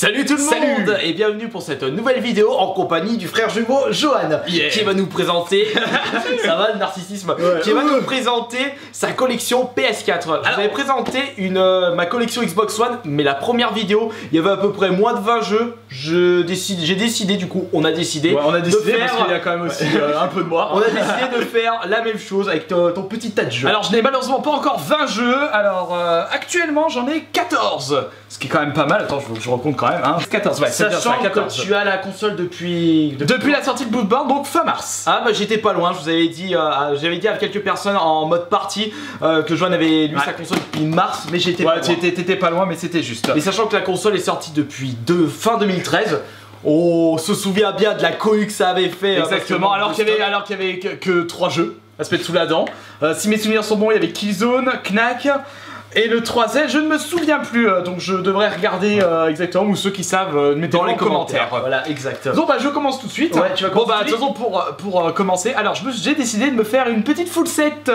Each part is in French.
Salut tout le monde et bienvenue pour cette nouvelle vidéo en compagnie du frère jumeau Johan qui va nous présenter, ça va le narcissisme, qui va nous présenter sa collection PS4. J'avais présenté ma collection Xbox One, mais la première vidéo, il y avait à peu près moins de 20 jeux. J'ai décidé du coup, on a décidé de faire, parce qu'il y a quand même aussi un peu de moi. On a décidé de faire la même chose avec ton petit tas de jeux. Alors je n'ai malheureusement pas encore 20 jeux, alors actuellement j'en ai 14. Ce qui est quand même pas mal, attends je recompte quand même, hein. 14, ouais, c'est bien ça, 14. Que tu as la console depuis la sortie de Bloodborne, donc fin mars. Ah bah j'étais pas loin, je vous avais dit, j'avais dit à quelques personnes en mode partie que Johan avait lui sa console depuis mars, mais j'étais pas loin. T'étais pas loin, mais c'était juste. Mais sachant que la console est sortie depuis fin 2013, on se souvient bien de la cohue que ça avait fait. Exactement, alors qu'il y avait que 3 jeux à se mettre sous la dent. Si mes souvenirs sont bons, il y avait Killzone, Knack et le 3Z, je ne me souviens plus, donc je devrais regarder exactement, ou ceux qui savent, mettez dans les commentaires. Voilà, exactement. Donc bah je commence tout de suite. Ouais, tu vas commencer. Bon bah de toute façon pour commencer, alors j'ai décidé de me faire une petite full set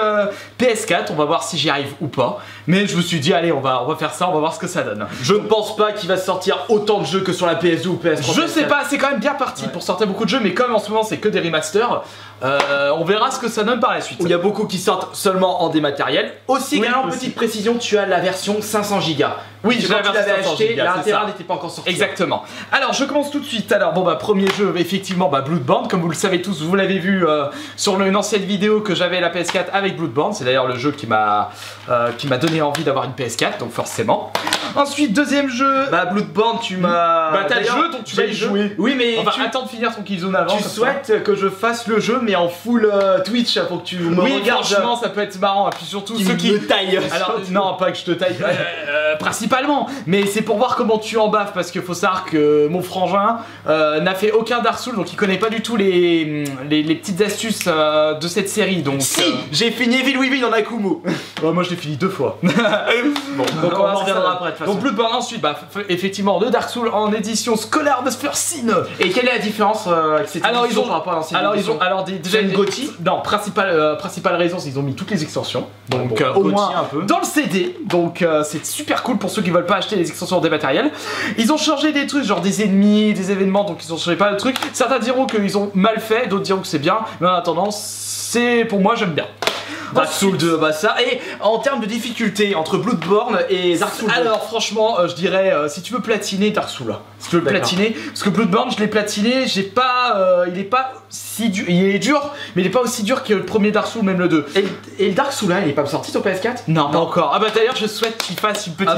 PS4, on va voir si j'y arrive ou pas. Mais je me suis dit allez on va faire ça, on va voir ce que ça donne. Je ne pense pas qu'il va sortir autant de jeux que sur la PS2 ou PS3. Je sais pas, c'est quand même bien parti pour sortir beaucoup de jeux, mais comme en ce moment c'est que des remasters, on verra ce que ça donne par la suite. Il y a beaucoup qui sortent seulement en dématériel. Aussi également, petite précision, tu as la version 500 Go. Oui, je l'avais acheté, l'intérieur n'était pas encore sorti. Exactement. Alors je commence tout de suite. Alors bon bah premier jeu effectivement Bloodborne, comme vous le savez tous, vous l'avez vu sur une ancienne vidéo que j'avais la PS4 avec Bloodborne. C'est d'ailleurs le jeu qui m'a donné envie d'avoir une PS4, donc forcément. Ensuite deuxième jeu. Bah Bloodborne tu m'as. Bah t'as le jeu donc tu vas y jouer. Oui mais enfin, attends de finir ton Killzone avant. Tu souhaites que je fasse le jeu mais en full Twitch pour que tu me regardes. Franchement ça peut être marrant. Et puis surtout ceux qui me taillent. Alors non pas que je te taille. Principalement, mais c'est pour voir comment tu en baves parce qu'il faut savoir que mon frangin n'a fait aucun Dark Souls, donc il connaît pas du tout les petites astuces de cette série. Donc si j'ai fini Evil Within en Akumu. Moi je l'ai fini 2 fois. Bon, donc on en reviendra après de toute façon. Donc Bloodborne ensuite, effectivement de Dark Souls en édition Scholar of First Sin. Et quelle est la différence avec cette édition par rapport à l'ancienne édition? Déjà une GOTY. Non, principale raison c'est qu'ils ont mis toutes les extensions. Donc au moins un peu dans le CD. Donc c'est super cool pour ceux qui veulent pas acheter les extensions dématérielles. Ils ont changé des trucs, genre des ennemis, des événements, donc ils ont changé pas de trucs. Certains diront qu'ils ont mal fait, d'autres diront que c'est bien, mais en attendant, pour moi j'aime bien. Dark Souls 2, bah ça. Et en termes de difficulté entre Bloodborne et Dark Souls 2. Alors franchement, je dirais si tu veux platiner Dark Souls, si tu veux platiner, parce que Bloodborne je l'ai platiné, il est pas si dur, il est dur, mais il est pas aussi dur que le premier Dark Souls, même le 2. Et le Dark Souls 1, il est pas sorti sur PS4? Non, pas encore. Ah bah d'ailleurs je souhaite qu'il fasse une petite.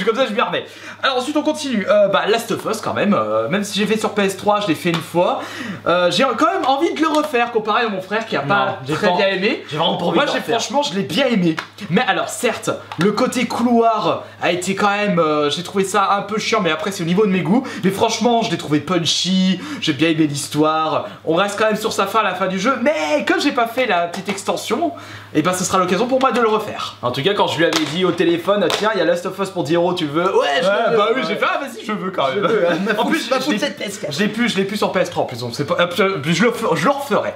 Comme ça je m'y remets. Alors ensuite on continue. Last of Us quand même. Même si j'ai fait sur PS3, je l'ai fait une fois. J'ai quand même envie de le refaire comparé à mon frère qui a pas très bien aimé. J'ai vraiment pas envie de le refaire. Franchement je l'ai bien aimé. Mais alors certes, le côté couloir a été quand même. J'ai trouvé ça un peu chiant, mais après c'est au niveau de mes goûts. Mais franchement je l'ai trouvé punchy. J'ai bien aimé l'histoire. On reste quand même sur sa fin à la fin du jeu. Mais comme j'ai pas fait la petite extension, et ben ce sera l'occasion pour moi de le refaire. En tout cas quand je lui avais dit au téléphone, tiens il y a Last of Us pour 10 €, tu veux? Ouais je veux. Bah oui j'ai fait vas-y je veux quand même. En plus je l'ai plus sur PS3 en plus, donc c'est pas. Je le referai.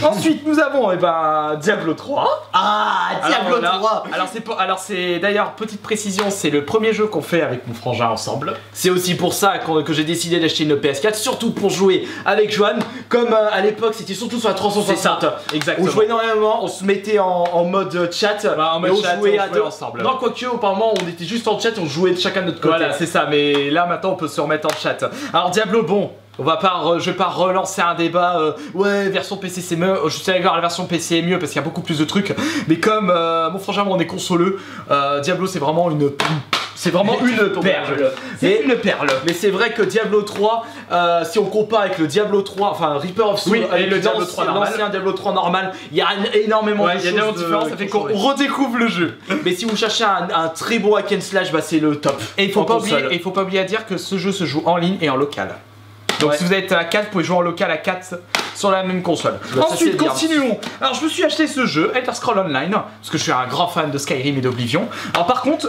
Ensuite nous avons Diablo 3. Ah Diablo 3. Alors c'est d'ailleurs petite précision, c'est le premier jeu qu'on fait avec mon frangin ensemble. C'est aussi pour ça que j'ai décidé d'acheter une PS4, surtout pour jouer avec Johan. Comme à l'époque c'était surtout sur la 360. C'est ça, exactement. On jouait énormément, on se mettait en mode chat. On jouait à deux ensemble. Non quoique apparemment on était juste en chat, on jouait chacun de notre côté. Voilà c'est ça, mais là maintenant on peut se remettre en chat. Alors Diablo bon. Je vais pas relancer un débat, ouais, version PC c'est mieux, je suis d'accord, la version PC est mieux parce qu'il y a beaucoup plus de trucs, mais comme mon frangin on est consoleux, Diablo c'est vraiment une perle. C'est une perle. Mais c'est vrai que Diablo 3, si on compare avec le Diablo 3, enfin Reaper of Souls, et le Diablo 3 l'ancien Diablo 3 normal, il y a énormément de choses. Il y a de différences, ça fait qu'on redécouvre le jeu. Mais si vous cherchez un très beau hack and slash, bah c'est le top. Et il faut pas oublier à dire que ce jeu se joue en ligne et en local. Donc si vous êtes à 4, vous pouvez jouer en local à 4 sur la même console. Ensuite, continuons. Alors je me suis acheté ce jeu, Elder Scrolls Online, parce que je suis un grand fan de Skyrim et d'Oblivion. Alors par contre,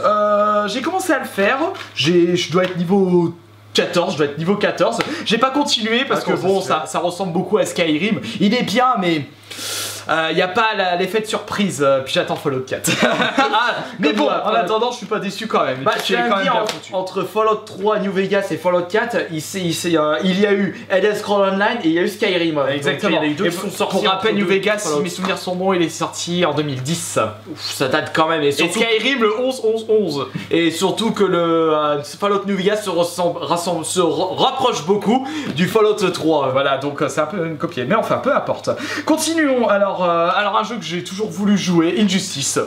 j'ai commencé à le faire, je dois être niveau 14, je dois être niveau 14. J'ai pas continué parce que bon, ça ressemble beaucoup à Skyrim. Il est bien, mais Il n'y a pas l'effet de surprise, puis j'attends Fallout 4. Mais bon, en attendant, je suis pas déçu quand même. Bah, tu as dit entre Fallout 3 New Vegas et Fallout 4, il y a eu Elder Scrolls Online et il y a eu Skyrim. Exactement. Donc, il y a eu deux qui sont sortis. Pour rappel, New Vegas, si mes souvenirs sont bons, il est sorti en 2010. Ouf, ça date quand même. Et Skyrim le 11-11-11. Et surtout que le Fallout New Vegas se rapproche beaucoup du Fallout 3. Voilà, donc c'est un peu une copie. Mais enfin, peu importe. Continuons. Alors un jeu que j'ai toujours voulu jouer, Injustice.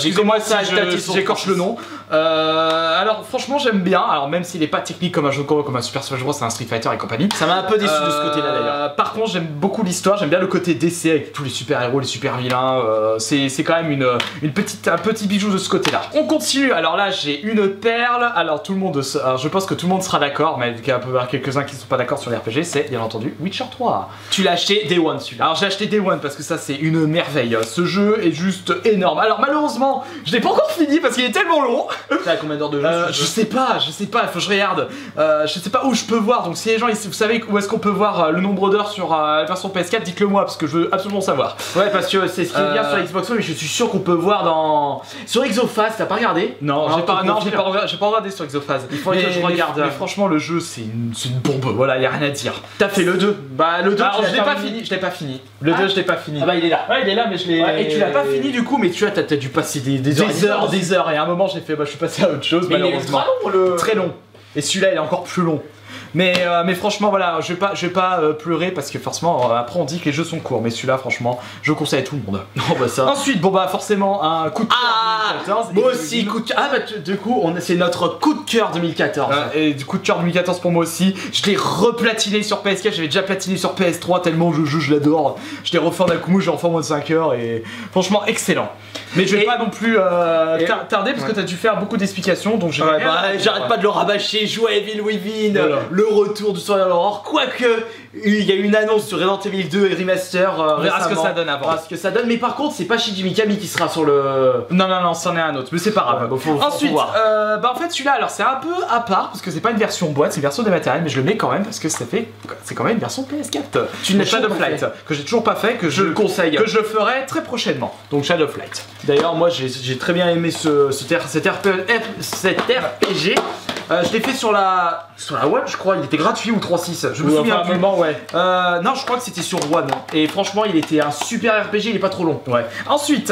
J'ai commencé à j'écorche le nom. Alors franchement j'aime bien, alors même s'il est pas technique comme un jeu de combat, comme un Super Smash Bros, c'est un Street Fighter et compagnie. Ça m'a un peu déçu de ce côté là d'ailleurs. Par contre j'aime beaucoup l'histoire, j'aime bien le côté DC avec tous les super héros, les super vilains. C'est quand même un petit bijou de ce côté là. On continue, alors là j'ai une perle. Alors tout le monde, alors, je pense que tout le monde sera d'accord, mais il y a quelques-uns qui ne sont pas d'accord sur les RPG, c'est bien entendu Witcher 3. Tu l'as acheté Day One celui-là. Alors j'ai acheté Day One parce que ça c'est une merveille. Ce jeu est juste énorme. Alors malheureusement je l'ai pas encore fini parce qu'il est tellement long. T'as combien d'heures de jeu je sais pas, faut que je regarde. Je sais pas où je peux voir, donc si les gens, vous savez où est-ce qu'on peut voir le nombre d'heures sur la version PS4, dites-le moi parce que je veux absolument savoir. Ouais, parce que c'est ce qui est bien sur Xbox One, mais je suis sûr qu'on peut voir dans... Sur Exophase, t'as pas regardé? Non, j'ai pas regardé sur Exophase. Il faudrait que je regarde. Mais franchement, le jeu, c'est une bombe, voilà, y a rien à dire. T'as fait le 2? Bah, le 2, je l'ai pas fini. Le 2, je l'ai pas fini. Ah bah, il est là. Ouais, il est là, mais je l'ai... Et tu l'as pas fini du coup, mais tu as dû passer des heures. Et à un moment, j'ai fait, je suis passé à autre chose, mais malheureusement. Il est long, très long. Et celui-là, il est encore plus long. Mais franchement, voilà, je vais pas pleurer parce que forcément, après on dit que les jeux sont courts. Mais celui-là, franchement, je conseille à tout le monde. Oh, bah, ça. Ensuite, bon bah forcément, un coup de cœur 2014. Moi aussi, coup de cœur. Ah bah du coup, c'est notre coup de cœur 2014. Et du coup de cœur 2014 pour moi aussi. Je l'ai replatiné sur PS4, j'avais déjà platiné sur PS3 tellement je l'adore. Je l'ai refait en un coup, j'ai refait en moins de 5 heures et franchement excellent. Mais je vais pas non plus tarder parce que t'as dû faire beaucoup d'explications, donc j'arrête pas de le rabâcher. Joue à Evil Within, le retour du Survival Horror. Quoique, il y a eu une annonce sur Resident Evil 2 et Remaster. On verra ce que ça donne avant. Ce que ça donne, mais par contre, c'est pas Shinji Mikami qui sera sur le. Non, c'en est un autre, mais c'est pas grave. Ensuite, en fait, celui-là, alors c'est un peu à part parce que c'est pas une version boîte, c'est une version dématérialisée, mais je le mets quand même parce que c'est quand même une version PS4. Tu n'as Shadow Flight que j'ai toujours pas fait, que je le conseille, que je ferai très prochainement. Donc Shadow Flight. D'ailleurs, moi j'ai très bien aimé cet RPG. Je l'ai fait sur la One, je crois. Il était gratuit ou 3.6. Je me souviens plus. Non, je crois que c'était sur One. Et franchement, il était un super RPG. Il est pas trop long. Ouais. Ensuite,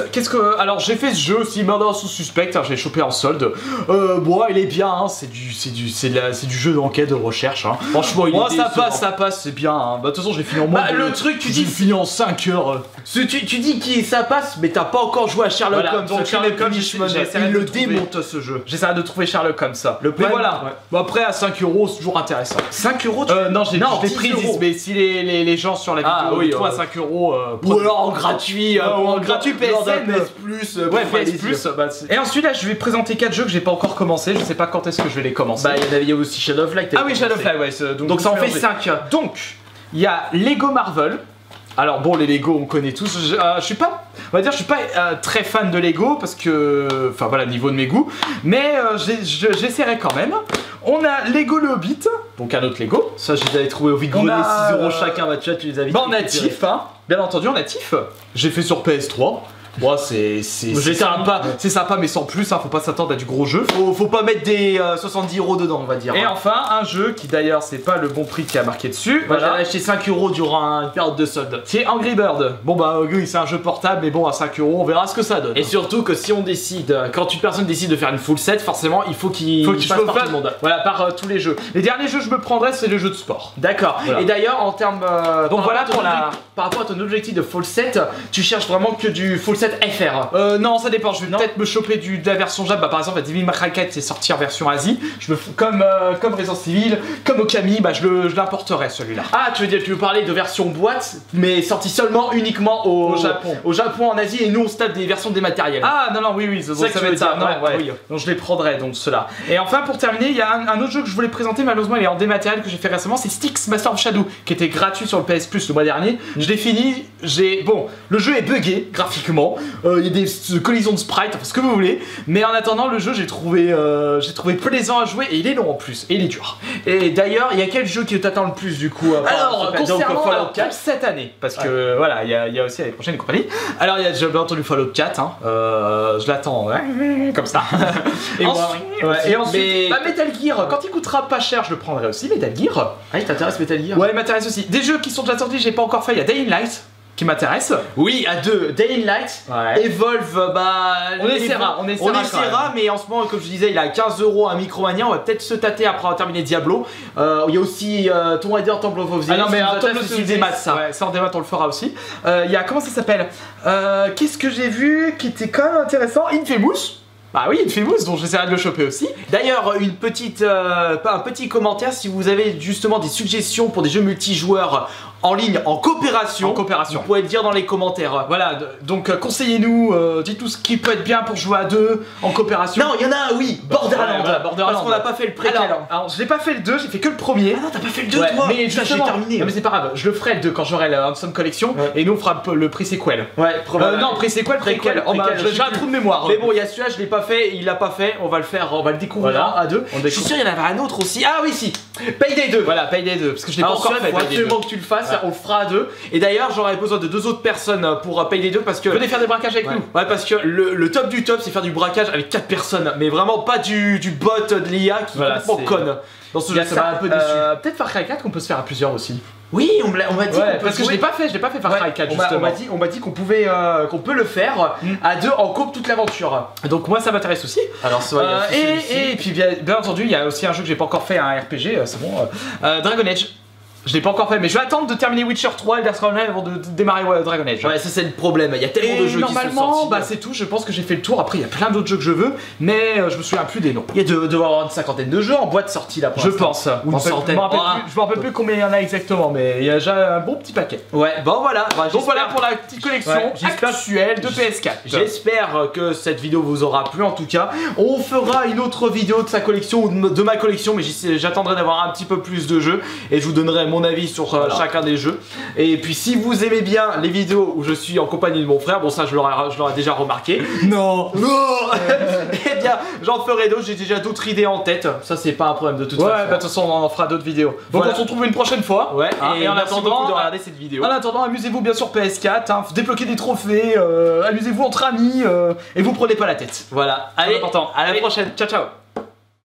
alors j'ai fait ce jeu aussi, Murder sous Suspect. J'ai chopé en solde. Bon, il est bien. Hein, c'est du jeu d'enquête, de recherche. Hein. Franchement, ça passe, c'est bien. Hein. Bah, de toute façon, j'ai fini en moins. Le truc, tu dis. J'ai fini en 5 heures. Tu dis que ça passe, mais t'as pas encore joué à Sherlock Holmes. Donc Sherlock Holmes, il le démonte ce jeu. J'essaierai de trouver Sherlock Holmes. Mais voilà. Bon, après, à 5 €, c'est toujours intéressant. 5 €? Non, j'ai pris 10, mais si les gens sur la vidéo à 5 €. Ou alors en gratuit. En gratuit PSN, PS Plus. Et ensuite, là, je vais présenter 4 jeux que j'ai pas encore commencé. Je sais pas quand est-ce que je vais les commencer. Bah, il y a aussi Shadow of Light. Ah oui, Shadow of Light, ouais. Donc ça en fait 5. Donc, il y a Lego Marvel. Alors bon, les Lego on connaît tous. Je suis pas, on va dire, je suis pas très fan de Lego parce que, enfin voilà, niveau de mes goûts. Mais j'essaierai quand même. On a Lego le Hobbit, donc un autre Lego. Ça, je les avais trouvés au vide-grenier, 6 € chacun. Bah tu les as vite. Bah en natif, hein. Bien entendu en natif. J'ai fait sur PS3. Moi, c'est sympa, mais sans plus, hein, faut pas s'attendre à du gros jeu. Faut pas mettre des 70 € dedans, on va dire. Et enfin, un jeu qui d'ailleurs, c'est pas le bon prix qui a marqué dessus. Moi, j'avais acheté 5 € durant une période de solde. C'est Angry Bird. Bon, bah, oui, c'est un jeu portable, mais bon, à 5 €, on verra ce que ça donne. Et surtout que si on décide, quand une personne décide de faire une full set, forcément, il faut qu'il passe par tout le monde. Voilà, par tous les jeux. Les derniers jeux que je me prendrais, c'est les jeux de sport. D'accord. Voilà. Et d'ailleurs, en termes. Donc voilà pour par rapport à ton objectif de full set, tu cherches vraiment que du full set FR. Non, ça dépend. Je vais peut-être me choper de la version Jap. Bah, par exemple, la Devil May Cry 4 c'est sorti en version Asie. Comme Resident Evil, comme Okami, bah, je l'importerai celui-là. Ah, tu veux parler de version boîte, mais sorti uniquement au Japon. Au Japon, en Asie, et nous on se tape des versions dématérielles. Ah, non, oui, ça va être ça. Oui. Donc je les prendrai, donc ceux-là. Et enfin, pour terminer, il y a un autre jeu que je voulais présenter, malheureusement, il est en dématériel que j'ai fait récemment, c'est Styx Master of Shadow, qui était gratuit sur le PS Plus le mois dernier. Je l'ai fini, bon, le jeu est buggé graphiquement. effectivement. Il y a des collisions de sprites, enfin, ce que vous voulez. Mais en attendant, le jeu, j'ai trouvé plaisant à jouer et il est long en plus. Et il est dur. Et d'ailleurs, il y a quel jeu qui t'attend le plus du coup? Alors, concernant Fallout 4 cette année, parce que voilà, il y a aussi l'année prochaine et compagnie. Alors, il y a déjà bien entendu Fallout 4, hein, je l'attends comme ça. Et ensuite, Metal Gear, quand il coûtera pas cher, je le prendrai aussi. Metal Gear. Ah, il t'intéresse Metal Gear? Ouais, il m'intéresse aussi. Des jeux qui sont déjà sortis, j'ai pas encore fait. Il y a Dying Light qui m'intéresse. Oui, à deux. Dying Light, Evolve, on essaiera, mais en ce moment, comme je disais, il a 15 € à Micromania. On va peut-être se tâter après avoir terminé Diablo. Il y a aussi Tomb Raider, Temple of Osiris. Ah non, mais c'est des maths, ça. Ouais, ça en débat, on le fera aussi. Il y a, comment ça s'appelle, qu'est-ce que j'ai vu qui était quand même intéressant? Infamous. Bah oui, Infamous, donc j'essaierai de le choper aussi. D'ailleurs, un petit commentaire si vous avez justement des suggestions pour des jeux multijoueurs en ligne, en coopération. Vous pouvez le dire dans les commentaires. Voilà, donc conseillez-nous, dites-nous ce qui peut être bien pour jouer à deux, en coopération. Non, il y en a un, oui, Borderlands. Parce qu'on n'a pas fait le préquel. Alors, je n'ai pas fait le 2, j'ai fait que le premier. Ah non, t'as pas fait le 2 toi. Mais j'ai terminé. Non mais c'est pas grave, je le ferai le 2 quand j'aurai la Handsome Collection, et nous on fera le pré-sequel. Ouais, non, pré-sequel, préquel. J'ai un trou de mémoire. Mais bon, il y a celui-là, je l'ai pas fait, il l'a pas fait, on va le faire, on va le découvrir à deux. Je suis sûr il y en avait un autre aussi. Ah oui, si, Payday 2. Voilà, Payday 2, parce que je l'ai pas encore fait. Il faut absolument que tu le fasses, on le fera à deux. Et d'ailleurs, j'aurais besoin de 2 autres personnes pour Payday 2 parce que. Venez faire des braquages avec nous. Ouais, parce que le top du top, c'est faire du braquage avec 4 personnes. Mais vraiment pas du bot de l'IA qui est complètement conne. Dans ce jeu, ça m'a un peu déçu. Peut-être Far Cry 4 qu'on peut se faire à plusieurs aussi. Oui, on m'a dit. Parce que je l'ai pas fait Far Cry 4 justement. On m'a dit qu'on pouvait, qu'on peut le faire à deux en coop toute l'aventure. Donc moi ça m'intéresse aussi. Alors et puis bien entendu, il y a aussi un jeu que j'ai pas encore fait, un RPG, c'est bon. Dragon Age. Je l'ai pas encore fait, mais je vais attendre de terminer Witcher 3 et Elder Scrolls Online avant de démarrer Dragon Age. Ouais, ça c'est le problème, il y a tellement de jeux qui sont sortis. Normalement, c'est tout, je pense que j'ai fait le tour. Après, il y a plein d'autres jeux que je veux, mais je me souviens plus des noms. Il y a doit avoir une cinquantaine de jeux en boîte sortis là pour je pense. Ou une centaine. Je me rappelle plus combien il y en a exactement, mais il y a déjà un bon petit paquet. Ouais, bon voilà. Donc voilà pour la petite collection actuelle de PS4. J'espère que cette vidéo vous aura plu en tout cas. On fera une autre vidéo de sa collection ou de ma collection, mais j'attendrai d'avoir un petit peu plus de jeux et je vous donnerai mon avis sur chacun des jeux. Et puis si vous aimez bien les vidéos où je suis en compagnie de mon frère, bon ça je l'aurais déjà remarqué. Non. Eh bien j'en ferai d'autres, j'ai déjà d'autres idées en tête. Ça c'est pas un problème de toute façon. Ouais, bah de toute façon on en fera d'autres vidéos. Donc on se retrouve une prochaine fois. Ouais. Et en attendant de regarder cette vidéo. En attendant, amusez-vous bien sur PS4, débloquez des trophées, amusez-vous entre amis et vous prenez pas la tête. Voilà. Allez, à la prochaine. Ciao ciao.